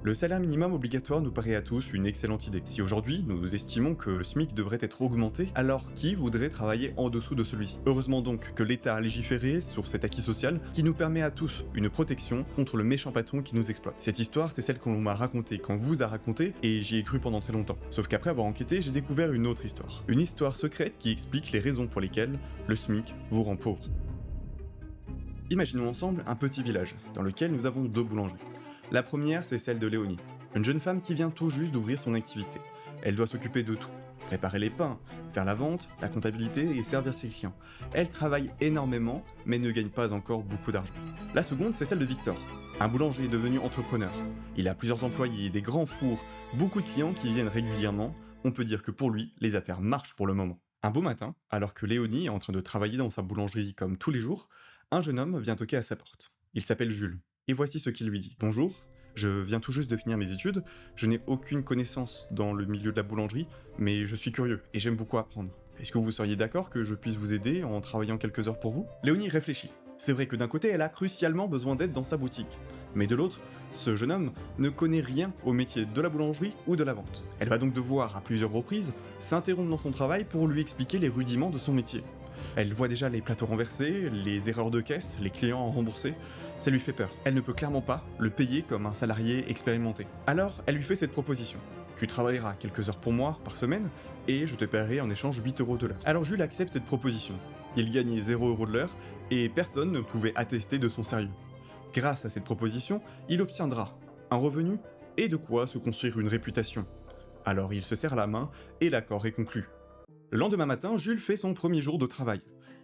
Le salaire minimum obligatoire nous paraît à tous une excellente idée. Si aujourd'hui nous estimons que le SMIC devrait être augmenté, alors qui voudrait travailler en dessous de celui-ci? Heureusement donc que l'État a légiféré sur cet acquis social qui nous permet à tous une protection contre le méchant patron qui nous exploite. Cette histoire, c'est celle qu'on m'a racontée, qu'on vous a racontée, et j'y ai cru pendant très longtemps. Sauf qu'après avoir enquêté, j'ai découvert une autre histoire. Une histoire secrète qui explique les raisons pour lesquelles le SMIC vous rend pauvre. Imaginons ensemble un petit village, dans lequel nous avons deux boulangeries. La première, c'est celle de Léonie, une jeune femme qui vient tout juste d'ouvrir son activité. Elle doit s'occuper de tout. Préparer les pains, faire la vente, la comptabilité et servir ses clients. Elle travaille énormément, mais ne gagne pas encore beaucoup d'argent. La seconde, c'est celle de Victor, un boulanger devenu entrepreneur. Il a plusieurs employés, des grands fours, beaucoup de clients qui viennent régulièrement. On peut dire que pour lui, les affaires marchent pour le moment. Un beau matin, alors que Léonie est en train de travailler dans sa boulangerie comme tous les jours, un jeune homme vient toquer à sa porte. Il s'appelle Jules. Et voici ce qu'il lui dit. Bonjour, je viens tout juste de finir mes études, je n'ai aucune connaissance dans le milieu de la boulangerie, mais je suis curieux et j'aime beaucoup apprendre. Est-ce que vous seriez d'accord que je puisse vous aider en travaillant quelques heures pour vous? Léonie réfléchit. C'est vrai que d'un côté, elle a crucialement besoin d'aide dans sa boutique, mais de l'autre, ce jeune homme ne connaît rien au métier de la boulangerie ou de la vente. Elle va donc devoir, à plusieurs reprises, s'interrompre dans son travail pour lui expliquer les rudiments de son métier. Elle voit déjà les plateaux renversés, les erreurs de caisse, les clients remboursés. Ça lui fait peur. Elle ne peut clairement pas le payer comme un salarié expérimenté. Alors, elle lui fait cette proposition. Tu travailleras quelques heures pour moi par semaine et je te paierai en échange 8 € de l'heure. Alors Jules accepte cette proposition. Il gagnait 0 € de l'heure et personne ne pouvait attester de son sérieux. Grâce à cette proposition, il obtiendra un revenu et de quoi se construire une réputation. Alors il se serre la main et l'accord est conclu. Le lendemain matin, Jules fait son premier jour de travail.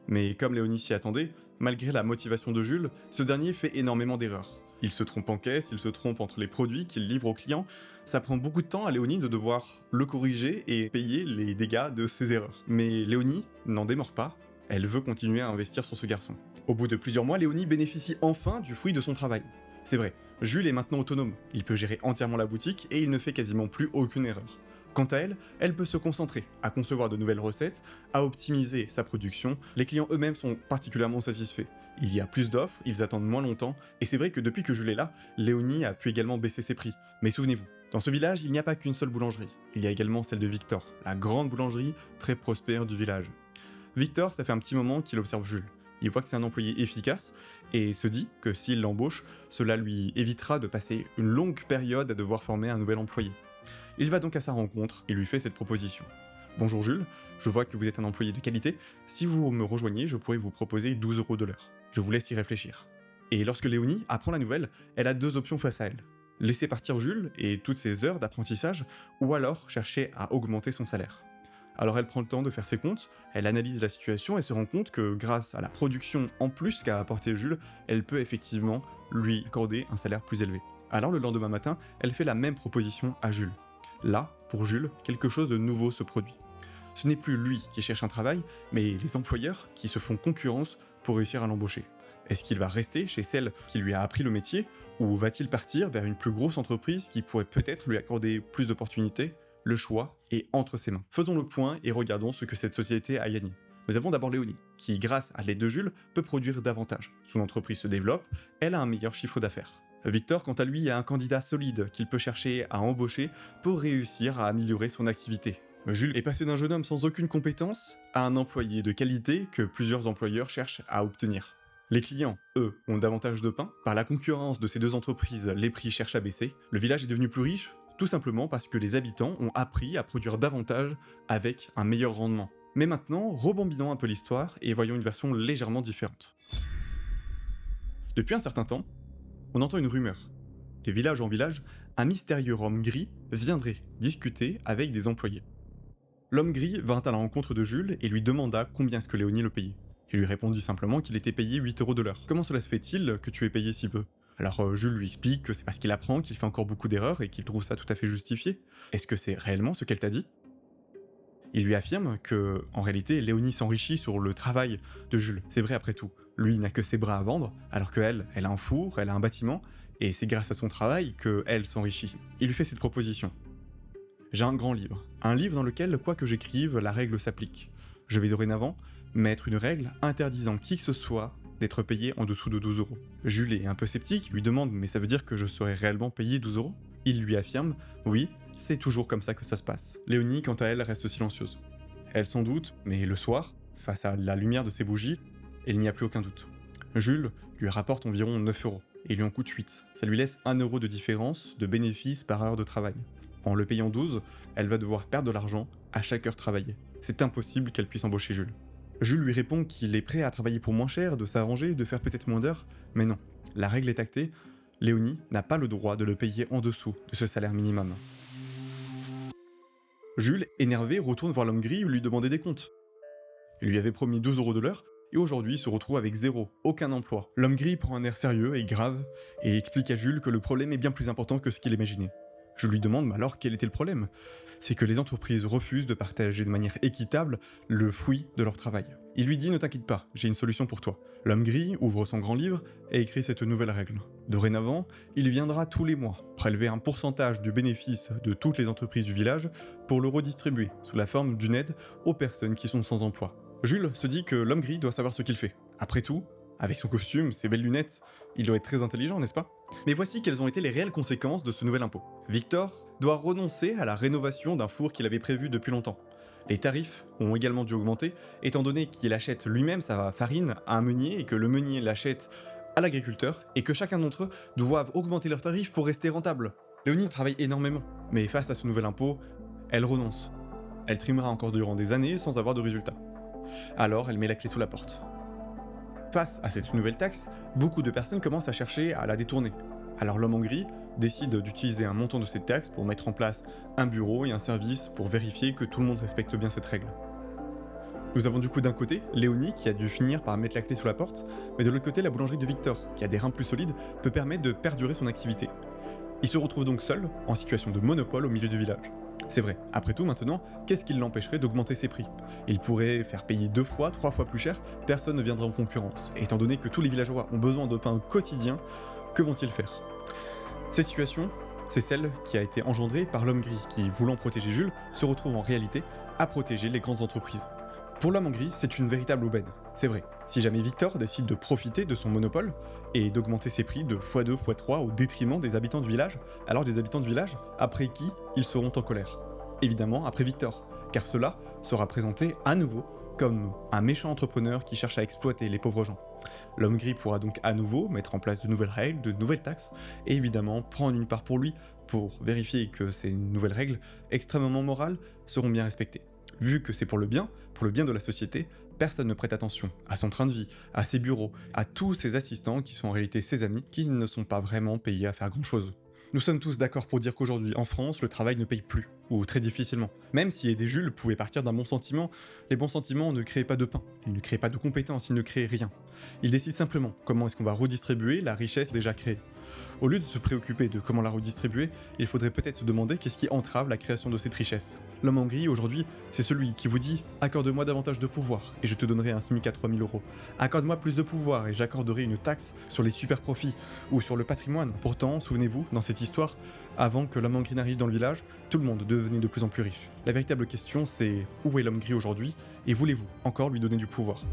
Mais comme Léonie s'y attendait, malgré la motivation de Jules, ce dernier fait énormément d'erreurs. Il se trompe en caisse, il se trompe entre les produits qu'il livre aux clients. Ça prend beaucoup de temps à Léonie de devoir le corriger et payer les dégâts de ses erreurs. Mais Léonie n'en démord pas, elle veut continuer à investir sur ce garçon. Au bout de plusieurs mois, Léonie bénéficie enfin du fruit de son travail. C'est vrai, Jules est maintenant autonome, il peut gérer entièrement la boutique et il ne fait quasiment plus aucune erreur. Quant à elle, elle peut se concentrer à concevoir de nouvelles recettes, à optimiser sa production. Les clients eux-mêmes sont particulièrement satisfaits. Il y a plus d'offres, ils attendent moins longtemps, et c'est vrai que depuis que Jules est là, Léonie a pu également baisser ses prix. Mais souvenez-vous, dans ce village, il n'y a pas qu'une seule boulangerie. Il y a également celle de Victor, la grande boulangerie très prospère du village. Victor, ça fait un petit moment qu'il observe Jules. Il voit que c'est un employé efficace et se dit que s'il l'embauche, cela lui évitera de passer une longue période à devoir former un nouvel employé. Il va donc à sa rencontre et lui fait cette proposition. Bonjour Jules, je vois que vous êtes un employé de qualité, si vous me rejoignez, je pourrais vous proposer 12 € de l'heure. Je vous laisse y réfléchir. Et lorsque Léonie apprend la nouvelle, elle a deux options face à elle. Laisser partir Jules et toutes ses heures d'apprentissage, ou alors chercher à augmenter son salaire. Alors elle prend le temps de faire ses comptes, elle analyse la situation et se rend compte que grâce à la production en plus qu'a apporté Jules, elle peut effectivement lui accorder un salaire plus élevé. Alors le lendemain matin, elle fait la même proposition à Jules. Là, pour Jules, quelque chose de nouveau se produit. Ce n'est plus lui qui cherche un travail, mais les employeurs qui se font concurrence pour réussir à l'embaucher. Est-ce qu'il va rester chez celle qui lui a appris le métier, ou va-t-il partir vers une plus grosse entreprise qui pourrait peut-être lui accorder plus d'opportunités? Le choix est entre ses mains. Faisons le point et regardons ce que cette société a gagné. Nous avons d'abord Léonie, qui grâce à l'aide de Jules peut produire davantage. Son entreprise se développe, elle a un meilleur chiffre d'affaires. Victor, quant à lui, a un candidat solide qu'il peut chercher à embaucher pour réussir à améliorer son activité. Jules est passé d'un jeune homme sans aucune compétence à un employé de qualité que plusieurs employeurs cherchent à obtenir. Les clients, eux, ont davantage de pain. Par la concurrence de ces deux entreprises, les prix cherchent à baisser. Le village est devenu plus riche, tout simplement parce que les habitants ont appris à produire davantage avec un meilleur rendement. Mais maintenant, rebobinons un peu l'histoire et voyons une version légèrement différente. Depuis un certain temps, on entend une rumeur. De village en village, un mystérieux homme gris viendrait discuter avec des employés. L'homme gris vint à la rencontre de Jules et lui demanda combien est-ce que Léonie le payait. Il lui répondit simplement qu'il était payé 8 € de l'heure. Comment cela se fait-il que tu es payé si peu? Alors Jules lui explique que c'est parce qu'il apprend, qu'il fait encore beaucoup d'erreurs et qu'il trouve ça tout à fait justifié. Est-ce que c'est réellement ce qu'elle t'a dit? Il lui affirme que, en réalité, Léonie s'enrichit sur le travail de Jules. C'est vrai après tout. Lui n'a que ses bras à vendre, alors qu'elle, elle a un four, elle a un bâtiment, et c'est grâce à son travail qu'elle s'enrichit. Il lui fait cette proposition. J'ai un grand livre. Un livre dans lequel, quoi que j'écrive, la règle s'applique. Je vais dorénavant mettre une règle interdisant qui que ce soit d'être payé en dessous de 12 €. Jules est un peu sceptique, lui demande « mais ça veut dire que je serai réellement payé 12 €? » Il lui affirme « Oui, c'est toujours comme ça que ça se passe ». Léonie, quant à elle, reste silencieuse. Elle s'en doute, mais le soir, face à la lumière de ses bougies, il n'y a plus aucun doute. Jules lui rapporte environ 9 euros, et il lui en coûte 8. Ça lui laisse 1 euro de différence de bénéfice par heure de travail. En le payant 12, elle va devoir perdre de l'argent à chaque heure travaillée. C'est impossible qu'elle puisse embaucher Jules. Jules lui répond qu'il est prêt à travailler pour moins cher, de s'arranger, de faire peut-être moins d'heures, mais non, la règle est actée, Léonie n'a pas le droit de le payer en dessous de ce salaire minimum. Jules, énervé, retourne voir l'homme gris et lui demander des comptes. Il lui avait promis 12 euros de l'heure, et aujourd'hui il se retrouve avec zéro, aucun emploi. L'homme gris prend un air sérieux et grave, et explique à Jules que le problème est bien plus important que ce qu'il imaginait. Je lui demande mais alors quel était le problème ? C'est que les entreprises refusent de partager de manière équitable le fruit de leur travail. Il lui dit ne t'inquiète pas, j'ai une solution pour toi. L'homme gris ouvre son grand livre et écrit cette nouvelle règle. Dorénavant, il viendra tous les mois prélever un pourcentage du bénéfice de toutes les entreprises du village pour le redistribuer sous la forme d'une aide aux personnes qui sont sans emploi. Jules se dit que l'homme gris doit savoir ce qu'il fait. Après tout, avec son costume, ses belles lunettes, il doit être très intelligent, n'est-ce pas ? Mais voici quelles ont été les réelles conséquences de ce nouvel impôt. Victor doit renoncer à la rénovation d'un four qu'il avait prévu depuis longtemps. Les tarifs ont également dû augmenter, étant donné qu'il achète lui-même sa farine à un meunier et que le meunier l'achète à l'agriculteur, et que chacun d'entre eux doivent augmenter leurs tarifs pour rester rentable. Léonie travaille énormément, mais face à ce nouvel impôt, elle renonce. Elle trimera encore durant des années sans avoir de résultat. Alors elle met la clé sous la porte. Face à cette nouvelle taxe, beaucoup de personnes commencent à chercher à la détourner. Alors l'homme en gris décide d'utiliser un montant de cette taxe pour mettre en place un bureau et un service pour vérifier que tout le monde respecte bien cette règle. Nous avons du coup d'un côté Léonie qui a dû finir par mettre la clé sous la porte, mais de l'autre côté la boulangerie de Victor, qui a des reins plus solides, peut permettre de perdurer son activité. Il se retrouve donc seul, en situation de monopole au milieu du village. C'est vrai, après tout maintenant, qu'est-ce qui l'empêcherait d'augmenter ses prix ? Il pourrait faire payer 2 fois, 3 fois plus cher, personne ne viendra en concurrence. Et étant donné que tous les villageois ont besoin de pain quotidien, que vont-ils faire ? Cette situation, c'est celle qui a été engendrée par l'homme gris, qui, voulant protéger Jules, se retrouve en réalité à protéger les grandes entreprises. Pour l'homme en gris, c'est une véritable aubaine. C'est vrai, si jamais Victor décide de profiter de son monopole et d'augmenter ses prix de x2, x3 au détriment des habitants du village, alors des habitants du village, après qui ils seront en colère ? Évidemment, après Victor, car cela sera présenté à nouveau comme un méchant entrepreneur qui cherche à exploiter les pauvres gens. L'homme gris pourra donc à nouveau mettre en place de nouvelles règles, de nouvelles taxes, et évidemment prendre une part pour lui pour vérifier que ces nouvelles règles, extrêmement morales, seront bien respectées. Vu que c'est pour le bien de la société, personne ne prête attention à son train de vie, à ses bureaux, à tous ses assistants qui sont en réalité ses amis, qui ne sont pas vraiment payés à faire grand-chose. Nous sommes tous d'accord pour dire qu'aujourd'hui, en France, le travail ne paye plus, ou très difficilement. Même si Aidé Jules pouvait partir d'un bon sentiment, les bons sentiments ne créent pas de pain, ils ne créent pas de compétences, ils ne créent rien. Ils décident simplement comment est-ce qu'on va redistribuer la richesse déjà créée. Au lieu de se préoccuper de comment la redistribuer, il faudrait peut-être se demander qu'est-ce qui entrave la création de cette richesse. L'homme en gris, aujourd'hui, c'est celui qui vous dit « Accorde-moi davantage de pouvoir, et je te donnerai un SMIC à 3000 euros. Accorde-moi plus de pouvoir, et j'accorderai une taxe sur les super profits, ou sur le patrimoine. » Pourtant, souvenez-vous, dans cette histoire, avant que l'homme en gris n'arrive dans le village, tout le monde devenait de plus en plus riche. La véritable question, c'est « Où est l'homme gris aujourd'hui, et voulez-vous encore lui donner du pouvoir ?»